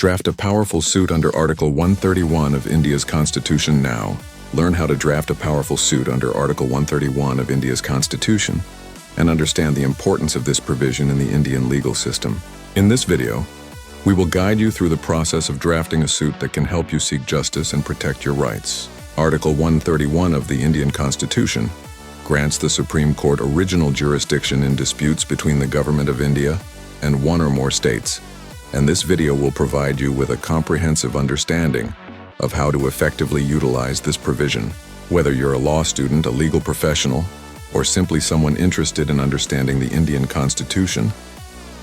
Draft a powerful suit under Article 131 of India's Constitution now. Learn how to draft a powerful suit under Article 131 of India's Constitution and understand the importance of this provision in the Indian legal system. In this video, we will guide you through the process of drafting a suit that can help you seek justice and protect your rights. Article 131 of the Indian Constitution grants the Supreme Court original jurisdiction in disputes between the Government of India and one or more states, and this video will provide you with a comprehensive understanding of how to effectively utilize this provision. Whether you're a law student, a legal professional, or simply someone interested in understanding the Indian Constitution,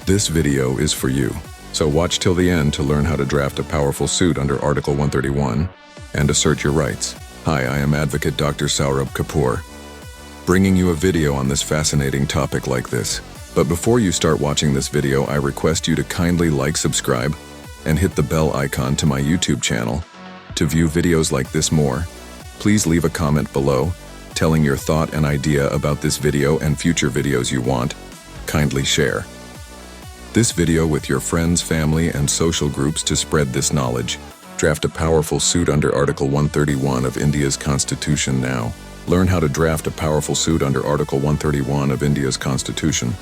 this video is for you. So watch till the end to learn how to draft a powerful suit under Article 131 and assert your rights. Hi, I am Advocate Dr. Saurabh Kapoor, bringing you a video on this fascinating topic like this. But before you start watching this video, I request you to kindly like, subscribe, and hit the bell icon to my YouTube channel to view videos like this more. Please leave a comment below telling your thought and idea about this video and future videos you want. Kindly share this video with your friends, family, and social groups to spread this knowledge. Draft a powerful suit under Article 131 of India's Constitution now. Learn how to draft a powerful suit under Article 131 of India's Constitution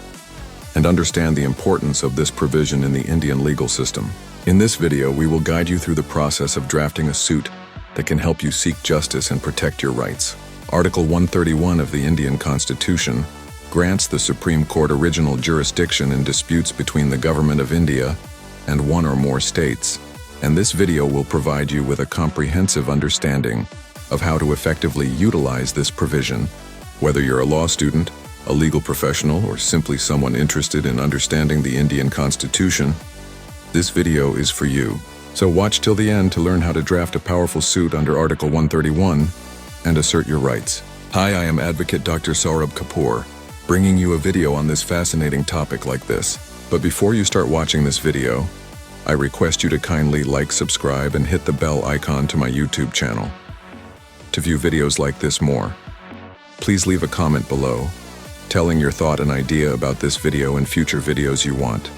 and understand the importance of this provision in the Indian legal system. In this video, we will guide you through the process of drafting a suit that can help you seek justice and protect your rights. Article 131 of the Indian Constitution grants the Supreme Court original jurisdiction in disputes between the Government of India and one or more states, and this video will provide you with a comprehensive understanding of how to effectively utilize this provision. Whether you're a law student, a legal professional, or simply someone interested in understanding the Indian Constitution, this video is for you. So watch till the end to learn how to draft a powerful suit under Article 131 and assert your rights. Hi, I am Advocate Dr. Saurabh Kapoor, bringing you a video on this fascinating topic like this. But before you start watching this video, I request you to kindly like, subscribe, and hit the bell icon to my YouTube channel to view videos like this more. Please leave a comment below telling your thought and idea about this video and future videos you want.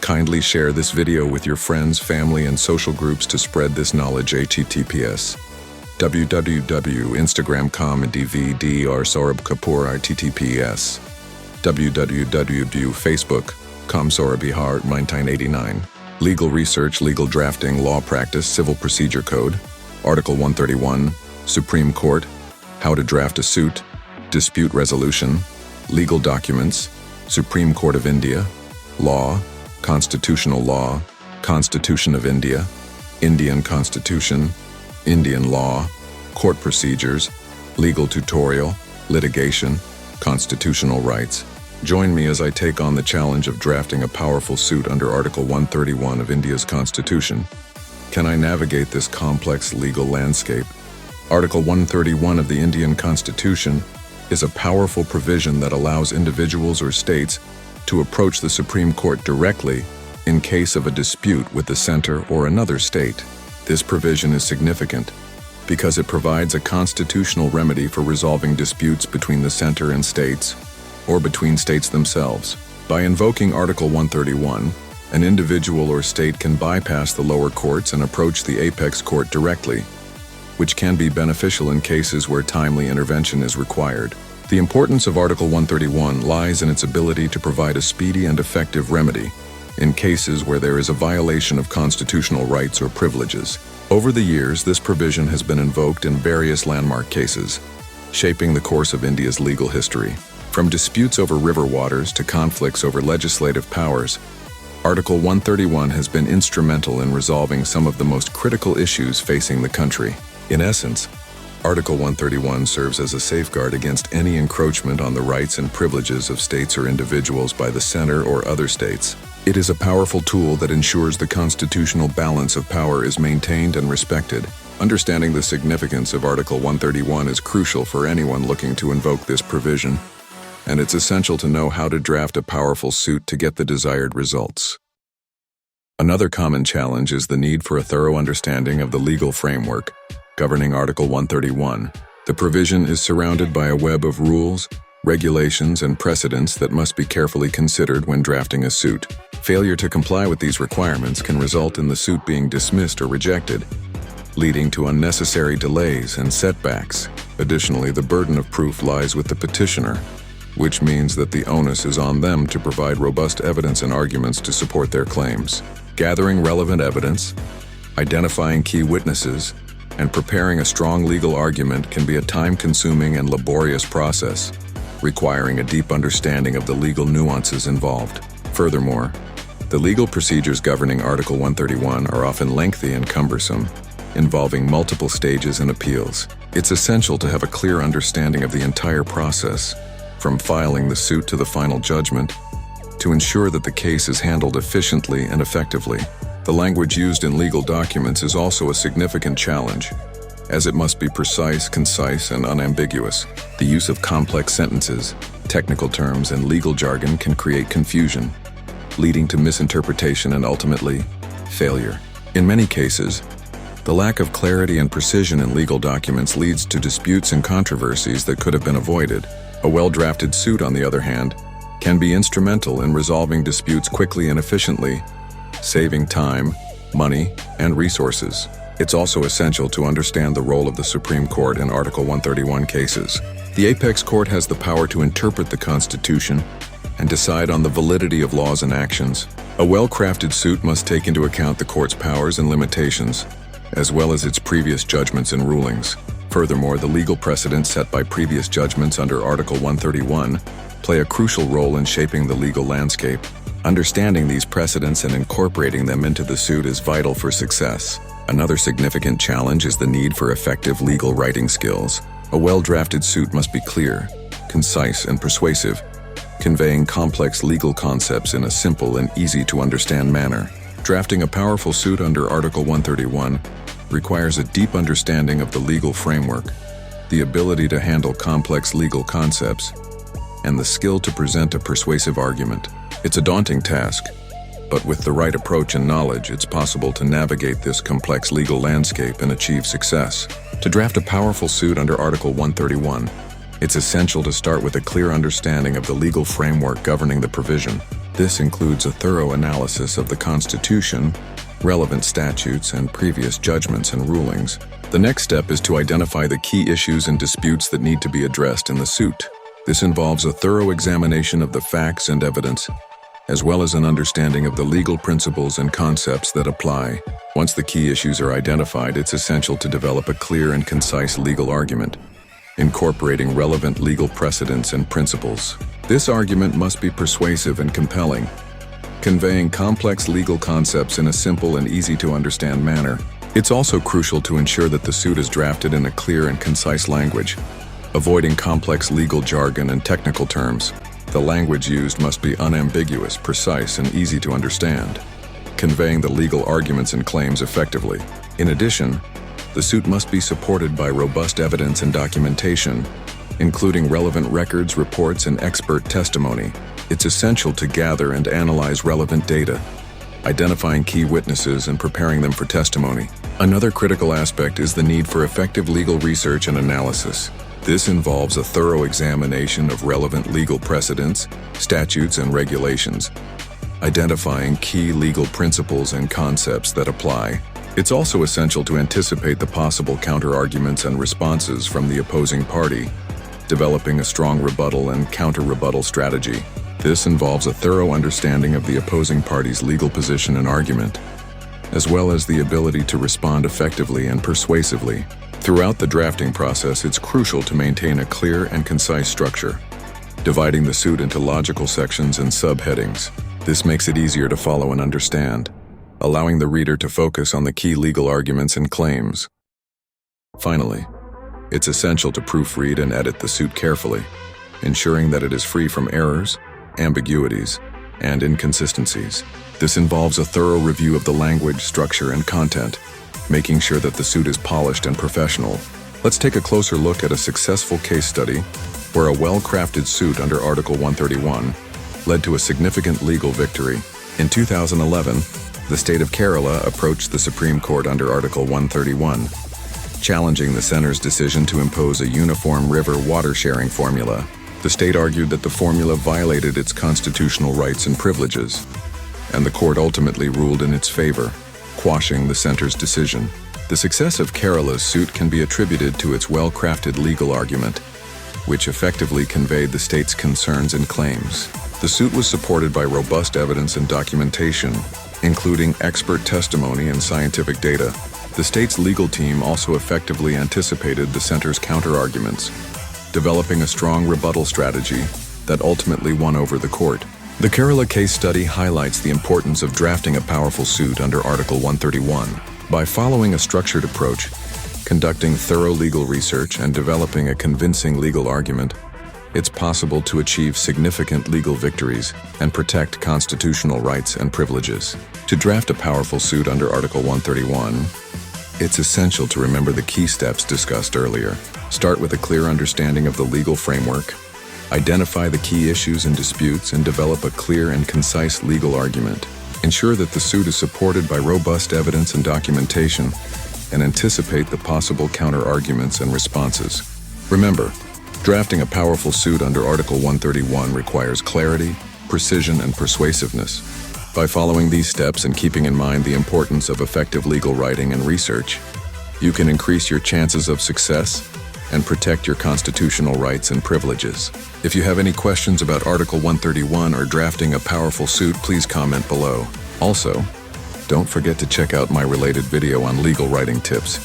Kindly share this video with your friends, family, and social groups to spread this knowledge. https www.instagram.com/dvd/r Saurabh Kapoor https www.facebook.com Saurabh 1989. Legal research, legal drafting, law practice, civil procedure code, Article 131, Supreme Court, how to draft a suit, dispute resolution, legal documents, Supreme Court of India, law, constitutional law, Constitution of India, Indian Constitution, Indian law, court procedures, legal tutorial, litigation, constitutional rights. Join me as I take on the challenge of drafting a powerful suit under Article 131 of India's Constitution. Can I navigate this complex legal landscape? Article 131 of the Indian Constitution is a powerful provision that allows individuals or states to approach the Supreme Court directly in case of a dispute with the center or another state. This provision is significant because it provides a constitutional remedy for resolving disputes between the center and states or between states themselves. By invoking Article 131, an individual or state can bypass the lower courts and approach the apex court directly, which can be beneficial in cases where timely intervention is required. The importance of Article 131 lies in its ability to provide a speedy and effective remedy in cases where there is a violation of constitutional rights or privileges. Over the years, this provision has been invoked in various landmark cases, shaping the course of India's legal history. From disputes over river waters to conflicts over legislative powers, Article 131 has been instrumental in resolving some of the most critical issues facing the country. In essence, Article 131 serves as a safeguard against any encroachment on the rights and privileges of states or individuals by the center or other states. It is a powerful tool that ensures the constitutional balance of power is maintained and respected. Understanding the significance of Article 131 is crucial for anyone looking to invoke this provision, and it's essential to know how to draft a powerful suit to get the desired results. Another common challenge is the need for a thorough understanding of the legal framework governing Article 131. The provision is surrounded by a web of rules, regulations, and precedents that must be carefully considered when drafting a suit. Failure to comply with these requirements can result in the suit being dismissed or rejected, leading to unnecessary delays and setbacks. Additionally, the burden of proof lies with the petitioner, which means that the onus is on them to provide robust evidence and arguments to support their claims. Gathering relevant evidence, identifying key witnesses, and preparing a strong legal argument can be a time-consuming and laborious process, requiring a deep understanding of the legal nuances involved. Furthermore, the legal procedures governing Article 131 are often lengthy and cumbersome, involving multiple stages and appeals. It's essential to have a clear understanding of the entire process, from filing the suit to the final judgment, to ensure that the case is handled efficiently and effectively. The language used in legal documents is also a significant challenge, as it must be precise, concise, and unambiguous. The use of complex sentences, technical terms, and legal jargon can create confusion, leading to misinterpretation and ultimately, failure. In many cases, the lack of clarity and precision in legal documents leads to disputes and controversies that could have been avoided. A well-drafted suit, on the other hand, can be instrumental in resolving disputes quickly and efficiently, saving time, money, and resources. It's also essential to understand the role of the Supreme Court in Article 131 cases. The apex court has the power to interpret the Constitution and decide on the validity of laws and actions. A well-crafted suit must take into account the court's powers and limitations, as well as its previous judgments and rulings. Furthermore, the legal precedents set by previous judgments under Article 131 play a crucial role in shaping the legal landscape. Understanding these precedents and incorporating them into the suit is vital for success. Another significant challenge is the need for effective legal writing skills. A well-drafted suit must be clear, concise, and persuasive, conveying complex legal concepts in a simple and easy-to-understand manner. Drafting a powerful suit under Article 131 requires a deep understanding of the legal framework, the ability to handle complex legal concepts, and the skill to present a persuasive argument. It's a daunting task, but with the right approach and knowledge, it's possible to navigate this complex legal landscape and achieve success. To draft a powerful suit under Article 131, it's essential to start with a clear understanding of the legal framework governing the provision. This includes a thorough analysis of the Constitution, relevant statutes, and previous judgments and rulings. The next step is to identify the key issues and disputes that need to be addressed in the suit. This involves a thorough examination of the facts and evidence, as well as an understanding of the legal principles and concepts that apply. Once the key issues are identified, it's essential to develop a clear and concise legal argument, incorporating relevant legal precedents and principles. This argument must be persuasive and compelling, conveying complex legal concepts in a simple and easy-to-understand manner. It's also crucial to ensure that the suit is drafted in a clear and concise language, avoiding complex legal jargon and technical terms. The language used must be unambiguous, precise, and easy to understand, conveying the legal arguments and claims effectively. In addition, the suit must be supported by robust evidence and documentation, including relevant records, reports, and expert testimony. It's essential to gather and analyze relevant data, identifying key witnesses and preparing them for testimony. Another critical aspect is the need for effective legal research and analysis. This involves a thorough examination of relevant legal precedents, statutes, and regulations, identifying key legal principles and concepts that apply. It's also essential to anticipate the possible counter-arguments and responses from the opposing party, developing a strong rebuttal and counter-rebuttal strategy. This involves a thorough understanding of the opposing party's legal position and argument, as well as the ability to respond effectively and persuasively. Throughout the drafting process, it's crucial to maintain a clear and concise structure, dividing the suit into logical sections and subheadings. This makes it easier to follow and understand, allowing the reader to focus on the key legal arguments and claims. Finally, it's essential to proofread and edit the suit carefully, ensuring that it is free from errors, ambiguities, and inconsistencies. This involves a thorough review of the language, structure, and content, making sure that the suit is polished and professional. Let's take a closer look at a successful case study where a well-crafted suit under Article 131 led to a significant legal victory. In 2011, the state of Kerala approached the Supreme Court under Article 131, challenging the center's decision to impose a uniform river water sharing formula. The state argued that the formula violated its constitutional rights and privileges, and the court ultimately ruled in its favor, quashing the center's decision. The success of Kerala's suit can be attributed to its well-crafted legal argument, which effectively conveyed the state's concerns and claims. The suit was supported by robust evidence and documentation, including expert testimony and scientific data. The state's legal team also effectively anticipated the center's counter-arguments, developing a strong rebuttal strategy that ultimately won over the court. The Kerala case study highlights the importance of drafting a powerful suit under Article 131. By following a structured approach, conducting thorough legal research, and developing a convincing legal argument, it's possible to achieve significant legal victories and protect constitutional rights and privileges. To draft a powerful suit under Article 131, it's essential to remember the key steps discussed earlier. Start with a clear understanding of the legal framework, identify the key issues and disputes, and develop a clear and concise legal argument. Ensure that the suit is supported by robust evidence and documentation, and anticipate the possible counter-arguments and responses. Remember, drafting a powerful suit under Article 131 requires clarity, precision, and persuasiveness. By following these steps and keeping in mind the importance of effective legal writing and research, you can increase your chances of success and protect your constitutional rights and privileges. If you have any questions about Article 131 or drafting a powerful suit, please comment below. Also, don't forget to check out my related video on legal writing tips,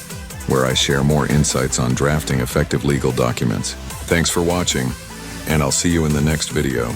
where I share more insights on drafting effective legal documents. Thanks for watching, and I'll see you in the next video.